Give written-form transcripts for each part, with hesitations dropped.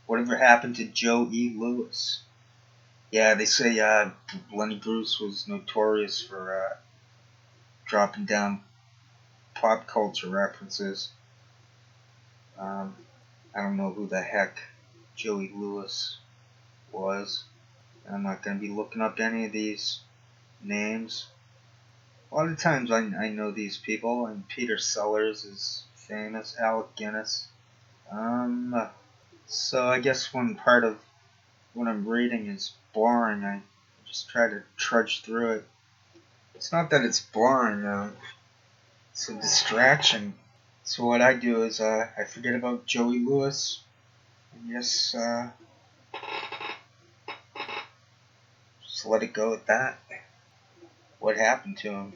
Whatever happened to Joe E. Lewis? Yeah, they say Lenny Bruce was notorious for dropping down pop culture references. I don't know who the heck Joey Lewis was. I'm not going to be looking up any of these names. A lot of times I know these people, and Peter Sellers is famous, Alec Guinness. So I guess one part of what I'm reading is boring. I just try to trudge through it. It's not that it's boring, it's a distraction. So what I do is I forget about Joey Lewis and just let it go at that. What happened to him?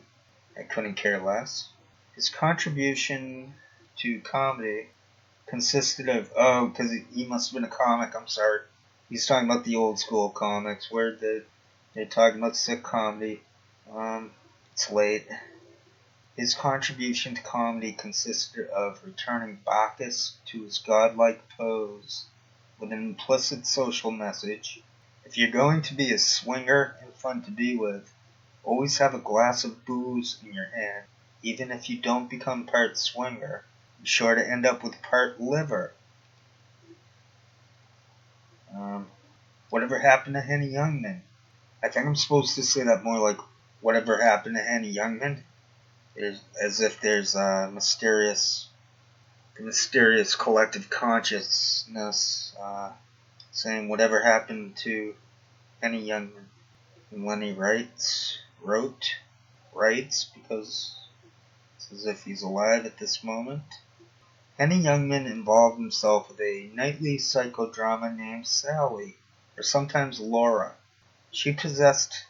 I couldn't care less. His contribution to comedy consisted of, because he must have been a comic, I'm sorry. He's talking about the old school comics where they're talking about sick comedy. It's late. His contribution to comedy consisted of returning Bacchus to his godlike pose with an implicit social message. If you're going to be a swinger and fun to be with, always have a glass of booze in your hand. Even if you don't become part swinger, you're sure to end up with part liver. Whatever happened to Henny Youngman? I think I'm supposed to say that more like, whatever happened to Henny Youngman? As if there's a mysterious collective consciousness saying whatever happened to Henny Youngman. And Lenny writes because it's as if he's alive at this moment. Henny Youngman involved himself with a nightly psychodrama named Sally, or sometimes Laura. She possessed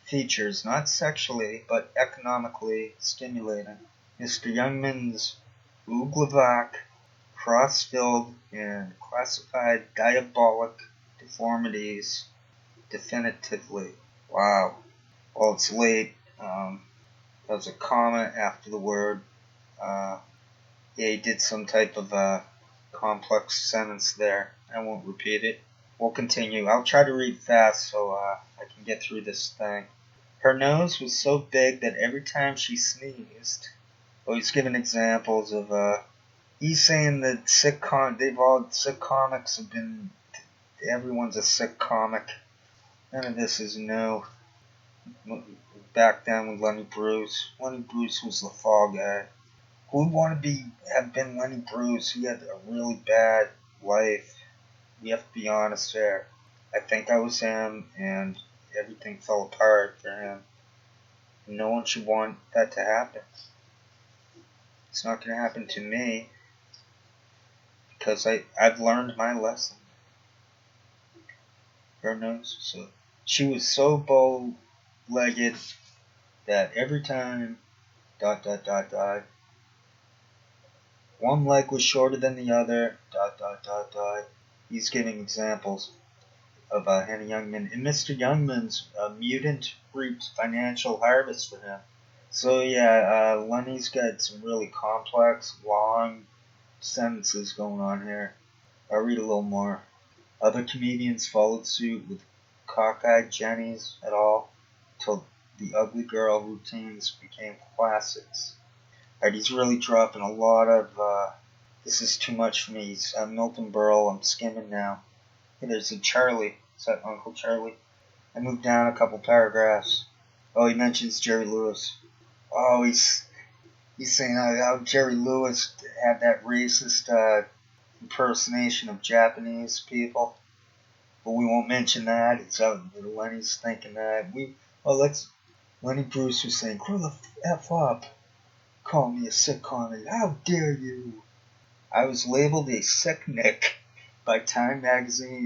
features not sexually but economically stimulating. Mr. Youngman's Uglavac cross-filled and classified diabolic deformities definitively. Wow. Well, it's late. There's a comma after the word. Yeah, he did some type of complex sentence there. I won't repeat it. We'll continue. I'll try to read fast so I can get through this thing. Her nose was so big that every time she sneezed, he's giving examples of, he's saying that sick comics have been, everyone's a sick comic. None of this is new. Back then with Lenny Bruce. Lenny Bruce was the fall guy. Who would want to have been Lenny Bruce? He had a really bad life. We have to be honest there. I think I was him, and everything fell apart for him. No one should want that to happen. It's not going to happen to me, because I've learned my lesson. Her nose, so she was so bow-legged that every time ... one leg was shorter than the other ... He's giving examples of Henny Youngman, and Mr. Youngman's mutant reaped financial harvest for him. So yeah, Lenny's got some really complex, long sentences going on here. I'll read a little more. Other comedians followed suit with cockeyed Jennies et al. Till the ugly girl routines became classics. Alright, he's really dropping a lot of, this is too much for me. Milton Berle, I'm skimming now. Hey, there's a Charlie. Is that Uncle Charlie? I moved down a couple paragraphs. Oh, he mentions Jerry Lewis. Oh, he's saying how Jerry Lewis had that racist impersonation of Japanese people. But we won't mention that. It's out. Lenny's thinking that. Lenny Bruce was saying, grow the F up. Call me a sick comic. How dare you? I was labeled a sick Nick by Time magazine